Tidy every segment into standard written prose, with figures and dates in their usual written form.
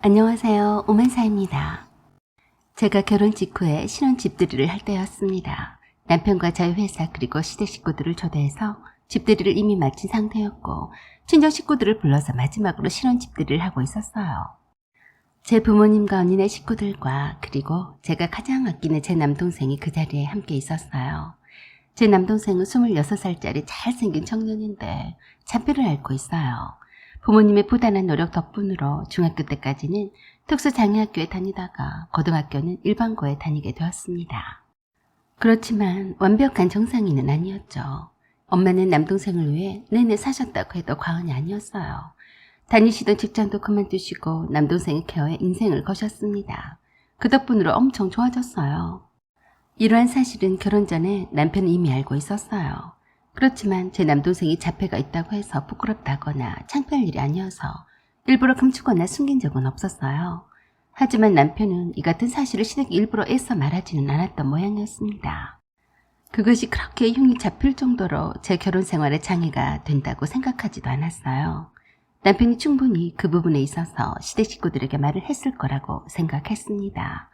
안녕하세요. 오만사입니다. 제가 결혼 직후에 신혼 집들이를 할 때였습니다. 남편과 저희 회사 그리고 시댁 식구들을 초대해서 집들이를 이미 마친 상태였고 친정 식구들을 불러서 마지막으로 신혼 집들이를 하고 있었어요. 제 부모님과 언니네 식구들과 그리고 제가 가장 아끼는 제 남동생이 그 자리에 함께 있었어요. 제 남동생은 26살짜리 잘생긴 청년인데 잔뼈를 앓고 있어요. 부모님의 부단한 노력 덕분으로 중학교 때까지는 특수장애학교에 다니다가 고등학교는 일반고에 다니게 되었습니다. 그렇지만 완벽한 정상인은 아니었죠. 엄마는 남동생을 위해 내내 사셨다고 해도 과언이 아니었어요. 다니시던 직장도 그만두시고 남동생의 케어에 인생을 거셨습니다. 그 덕분으로 엄청 좋아졌어요. 이러한 사실은 결혼 전에 남편은 이미 알고 있었어요. 그렇지만 제 남동생이 자폐가 있다고 해서 부끄럽다거나 창피할 일이 아니어서 일부러 감추거나 숨긴 적은 없었어요. 하지만 남편은 이 같은 사실을 시댁에 일부러 애써 말하지는 않았던 모양이었습니다. 그것이 그렇게 흉이 잡힐 정도로 제 결혼 생활에 장애가 된다고 생각하지도 않았어요. 남편이 충분히 그 부분에 있어서 시댁 식구들에게 말을 했을 거라고 생각했습니다.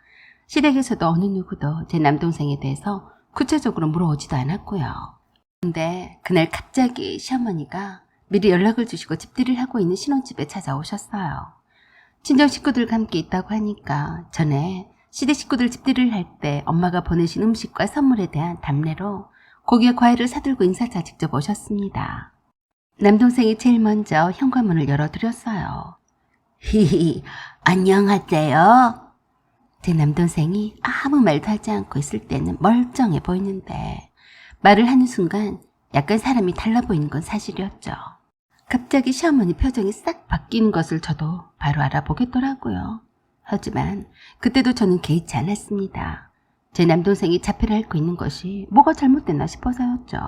시댁에서도 어느 누구도 제 남동생에 대해서 구체적으로 물어오지도 않았고요. 근데 그날 갑자기 시어머니가 미리 연락을 주시고 집들이를 하고 있는 신혼집에 찾아오셨어요. 친정 식구들과 함께 있다고 하니까 전에 시댁 식구들 집들이를 할 때 엄마가 보내신 음식과 선물에 대한 답례로 고기와 과일을 사들고 인사차 직접 오셨습니다. 남동생이 제일 먼저 현관문을 열어드렸어요. 히히, 안녕하세요. 제 남동생이 아무 말도 하지 않고 있을 때는 멀쩡해 보이는데 말을 하는 순간 약간 사람이 달라 보이는 건 사실이었죠. 갑자기 시어머니 표정이 싹 바뀌는 것을 저도 바로 알아보겠더라고요. 하지만 그때도 저는 개의치 않았습니다. 제 남동생이 자폐를 앓고 있는 것이 뭐가 잘못됐나 싶어서였죠.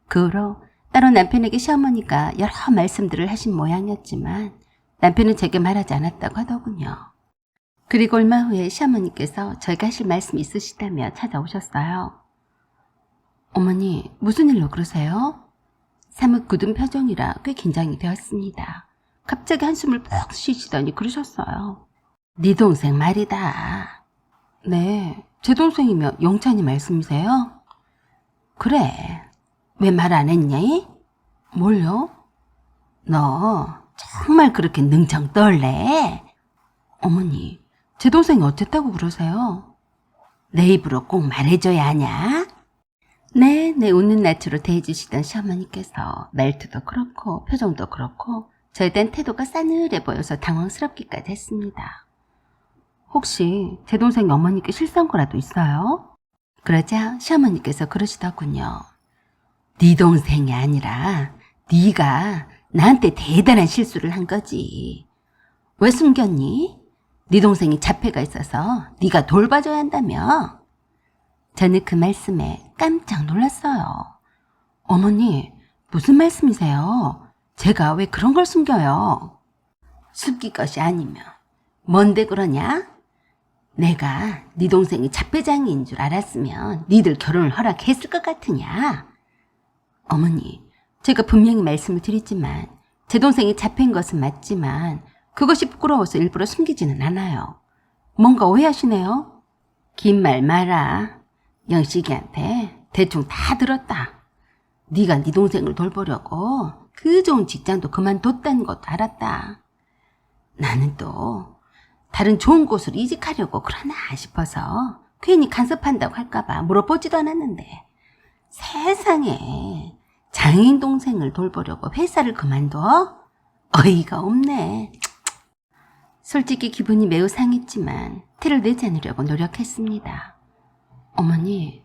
그 후로 따로 남편에게 시어머니가 여러 말씀들을 하신 모양이었지만 남편은 제게 말하지 않았다고 하더군요. 그리고 얼마 후에 시어머니께서 저에게 하실 말씀이 있으시다며 찾아오셨어요. 어머니, 무슨 일로 그러세요? 사뭇 굳은 표정이라 꽤 긴장이 되었습니다. 갑자기 한숨을 푹 쉬시더니 그러셨어요. 네 동생 말이다. 네, 제 동생이면 영찬이 말씀이세요? 그래, 왜 말 안 했니? 뭘요? 너 정말 그렇게 능청 떨래? 어머니, 제 동생이 어쨌다고 그러세요? 내 입으로 꼭 말해줘야 하냐? 네, 웃는 낯으로 대해주시던 시어머니께서 말투도 그렇고 표정도 그렇고 저에 대한 태도가 싸늘해 보여서 당황스럽기까지 했습니다. 혹시 제 동생 어머니께 실수한 거라도 있어요? 그러자 시어머니께서 그러시더군요. 네 동생이 아니라 네가 나한테 대단한 실수를 한 거지. 왜 숨겼니? 네 동생이 자폐가 있어서 네가 돌봐줘야 한다며. 저는 그 말씀에 깜짝 놀랐어요. 어머니, 무슨 말씀이세요? 제가 왜 그런 걸 숨겨요? 숨길 것이 아니면 뭔데 그러냐? 내가 네 동생이 자폐장애인 줄 알았으면 니들 결혼을 허락했을 것 같으냐? 어머니, 제가 분명히 말씀을 드리지만 제 동생이 자폐인 것은 맞지만 그것이 부끄러워서 일부러 숨기지는 않아요. 뭔가 오해하시네요? 긴 말 마라. 영식이한테 대충 다 들었다. 네가 네 동생을 돌보려고 그 좋은 직장도 그만뒀다는 것도 알았다. 나는 또 다른 좋은 곳으로 이직하려고 그러나 싶어서 괜히 간섭한다고 할까봐 물어보지도 않았는데 세상에 장애인 동생을 돌보려고 회사를 그만둬? 어이가 없네. 솔직히 기분이 매우 상했지만 티를 내지 않으려고 노력했습니다. 어머니,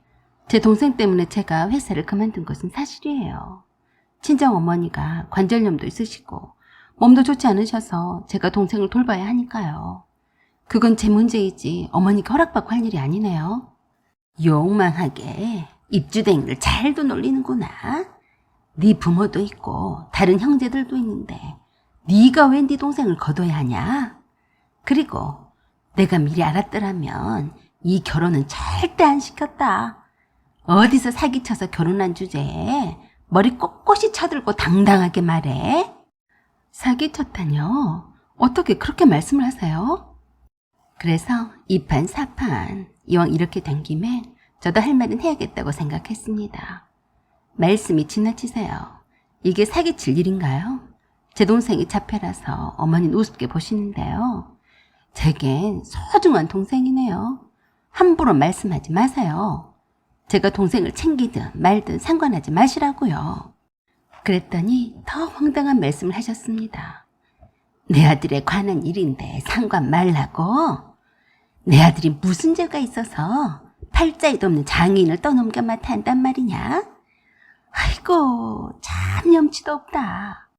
제 동생 때문에 제가 회사를 그만둔 것은 사실이에요. 친정어머니가 관절염도 있으시고 몸도 좋지 않으셔서 제가 동생을 돌봐야 하니까요. 그건 제 문제이지 어머니가 허락받고 할 일이 아니네요. 욕망하게 입주댕이를 잘도 놀리는구나. 네 부모도 있고 다른 형제들도 있는데 네가 왜 네 동생을 거둬야 하냐? 그리고 내가 미리 알았더라면 이 결혼은 절대 안 시켰다. 어디서 사기쳐서 결혼한 주제에 머리 꼿꼿이 쳐들고 당당하게 말해. 사기쳤다뇨? 어떻게 그렇게 말씀을 하세요? 그래서 2판 4판 이왕 이렇게 된 김에 저도 할 말은 해야겠다고 생각했습니다. 말씀이 지나치세요. 이게 사기칠 일인가요? 제 동생이 자폐라서 어머니는 우습게 보시는데요. 제겐 소중한 동생이네요. 함부로 말씀하지 마세요. 제가 동생을 챙기든 말든 상관하지 마시라고요. 그랬더니 더 황당한 말씀을 하셨습니다. 내 아들에 관한 일인데 상관 말라고? 내 아들이 무슨 죄가 있어서 팔자에도 없는 장인을 떠넘겨 맡아 한단 말이냐? 아이고 참 염치도 없다.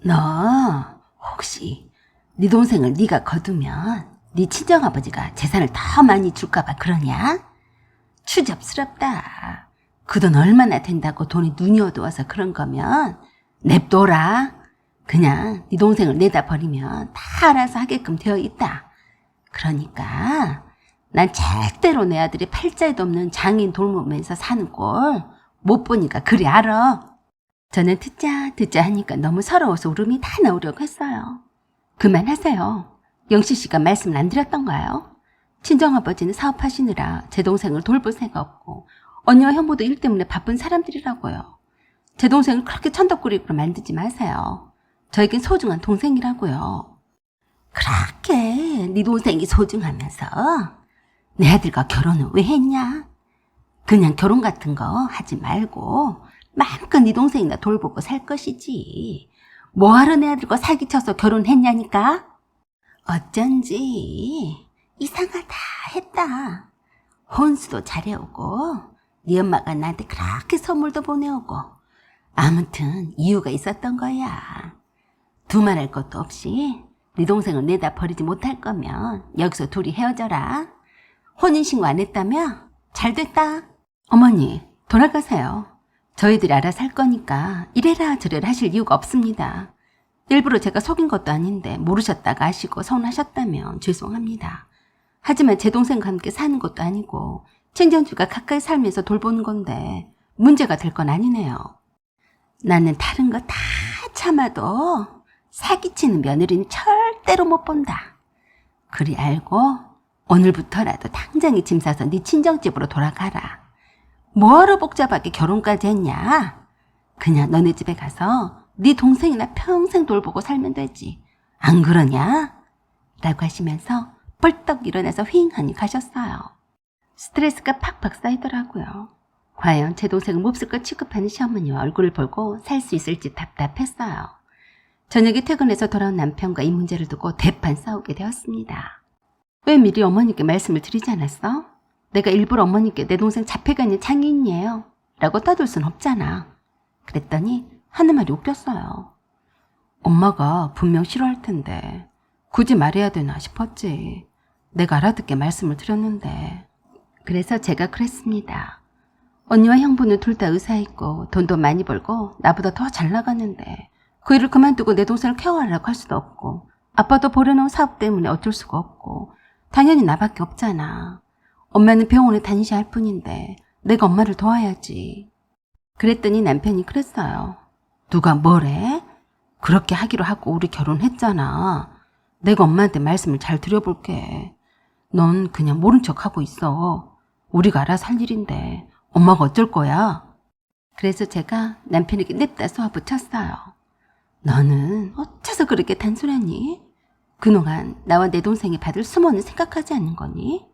너 혹시 네 동생을 네가 거두면 네 친정아버지가 재산을 더 많이 줄까봐 그러냐? 추접스럽다. 그 돈 얼마나 된다고 돈이 눈이 어두워서 그런 거면 냅둬라. 그냥 네 동생을 내다 버리면 다 알아서 하게끔 되어 있다. 그러니까 난 절대로 내 아들이 팔자에도 없는 장인 돌보면서 사는 꼴 못 보니까 그리 알아. 저는 듣자 하니까 너무 서러워서 울음이 다 나오려고 했어요. 그만하세요. 영시 씨가 말씀을 안 드렸던가요? 친정아버지는 사업하시느라 제 동생을 돌볼 새가 없고 언니와 형부도 일 때문에 바쁜 사람들이라고요. 제 동생을 그렇게 천덕꾸리로 만들지 마세요. 저에겐 소중한 동생이라고요. 그렇게 네 동생이 소중하면서 내 아들과 결혼을 왜 했냐? 그냥 결혼 같은 거 하지 말고 마음껏 네 동생이나 돌보고 살 것이지. 뭐하러 내 아들과 사기쳐서 결혼했냐니까? 어쩐지 이상하다 했다. 혼수도 잘해오고 네 엄마가 나한테 그렇게 선물도 보내오고 아무튼 이유가 있었던 거야. 두말할 것도 없이 네 동생을 내다 버리지 못할 거면 여기서 둘이 헤어져라. 혼인신고 안 했다며? 잘됐다. 어머니 돌아가세요. 저희들이 알아서 할 거니까 이래라 저래라 하실 이유가 없습니다. 일부러 제가 속인 것도 아닌데 모르셨다가 아시고 서운하셨다면 죄송합니다. 하지만 제 동생과 함께 사는 것도 아니고 친정주가 가까이 살면서 돌보는 건데 문제가 될 건 아니네요. 나는 다른 거 다 참아도 사기치는 며느리는 절대로 못 본다. 그리 알고 오늘부터라도 당장에 짐 싸서 네 친정집으로 돌아가라. 뭐하러 복잡하게 결혼까지 했냐? 그냥 너네 집에 가서 네 동생이나 평생 돌보고 살면 되지. 안 그러냐? 라고 하시면서 벌떡 일어나서 휑하니 가셨어요. 스트레스가 팍팍 쌓이더라고요. 과연 제 동생을 몹쓸것 취급하는 시어머니와 얼굴을 보고 살 수 있을지 답답했어요. 저녁에 퇴근해서 돌아온 남편과 이 문제를 두고 대판 싸우게 되었습니다. 왜 미리 어머니께 말씀을 드리지 않았어? 내가 일부러 어머니께 내 동생 자폐가 있는 장애인이에요 라고 떠들 순 없잖아. 그랬더니 하는 말이 웃겼어요. 엄마가 분명 싫어할 텐데 굳이 말해야 되나 싶었지. 내가 알아듣게 말씀을 드렸는데. 그래서 제가 그랬습니다. 언니와 형부는 둘 다 의사있고 돈도 많이 벌고 나보다 더 잘 나가는데 그 일을 그만두고 내 동생을 케어하려고 할 수도 없고 아빠도 벌여놓은 사업 때문에 어쩔 수가 없고 당연히 나밖에 없잖아. 엄마는 병원에 다니셔야 할 뿐인데 내가 엄마를 도와야지. 그랬더니 남편이 그랬어요. 누가 뭐래? 그렇게 하기로 하고 우리 결혼했잖아. 내가 엄마한테 말씀을 잘 드려볼게. 넌 그냥 모른 척하고 있어. 우리가 알아서 할 일인데 엄마가 어쩔 거야? 그래서 제가 남편에게 냅다 쏘아붙였어요. 너는 어째서 그렇게 단순하니? 그동안 나와 내 동생이 받을 수모는 생각하지 않는 거니?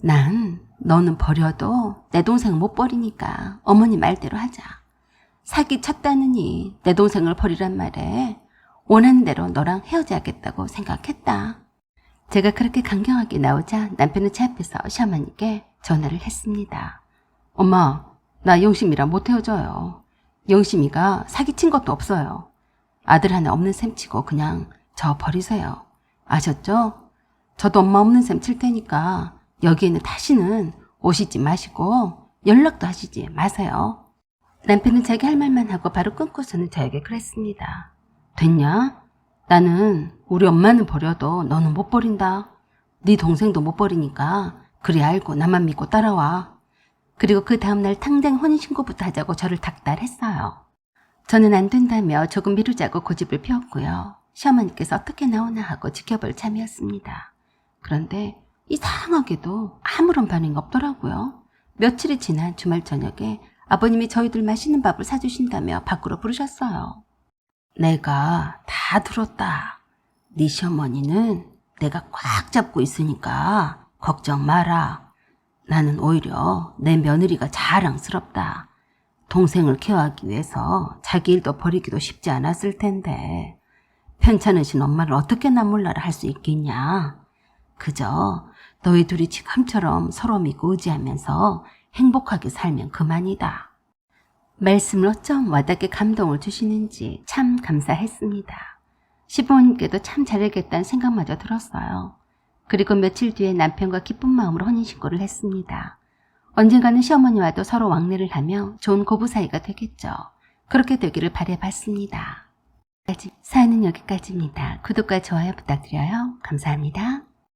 난 너는 버려도 내 동생을 못 버리니까 어머니 말대로 하자. 사기 쳤다느니 내 동생을 버리란 말에 원하는 대로 너랑 헤어져야겠다고 생각했다. 제가 그렇게 강경하게 나오자 남편은 제 앞에서 시어머니께 전화를 했습니다. 엄마, 나 영심이랑 못 헤어져요. 영심이가 사기친 것도 없어요. 아들 하나 없는 셈 치고 그냥 저 버리세요. 아셨죠? 저도 엄마 없는 셈 칠 테니까 여기에는 다시는 오시지 마시고 연락도 하시지 마세요. 남편은 자기 할 말만 하고 바로 끊고서는 저에게 그랬습니다. 됐냐? 나는 우리 엄마는 버려도 너는 못 버린다. 네 동생도 못 버리니까 그리 알고 나만 믿고 따라와. 그리고 그 다음날 당장 혼인신고부터 하자고 저를 닥달했어요. 저는 안 된다며 조금 미루자고 고집을 피웠고요. 시어머니께서 어떻게 나오나 하고 지켜볼 참이었습니다. 그런데 이상하게도 아무런 반응이 없더라고요. 며칠이 지난 주말 저녁에 아버님이 저희들 맛있는 밥을 사주신다며 밖으로 부르셨어요. 내가 다 들었다. 네 시어머니는 내가 꽉 잡고 있으니까 걱정 마라. 나는 오히려 내 며느리가 자랑스럽다. 동생을 케어하기 위해서 자기 일도 버리기도 쉽지 않았을 텐데 편찮으신 엄마를 어떻게 나 몰라라 할 수 있겠냐. 그저 너희 둘이 지금처럼 서로 믿고 의지하면서 행복하게 살면 그만이다. 말씀을 어쩜 와닿게 감동을 주시는지 참 감사했습니다. 시부모님께도 참 잘해야겠다는 생각마저 들었어요. 그리고 며칠 뒤에 남편과 기쁜 마음으로 혼인신고를 했습니다. 언젠가는 시어머니와도 서로 왕래를 하며 좋은 고부 사이가 되겠죠. 그렇게 되기를 바라봤습니다. 사연은 여기까지입니다. 구독과 좋아요 부탁드려요. 감사합니다.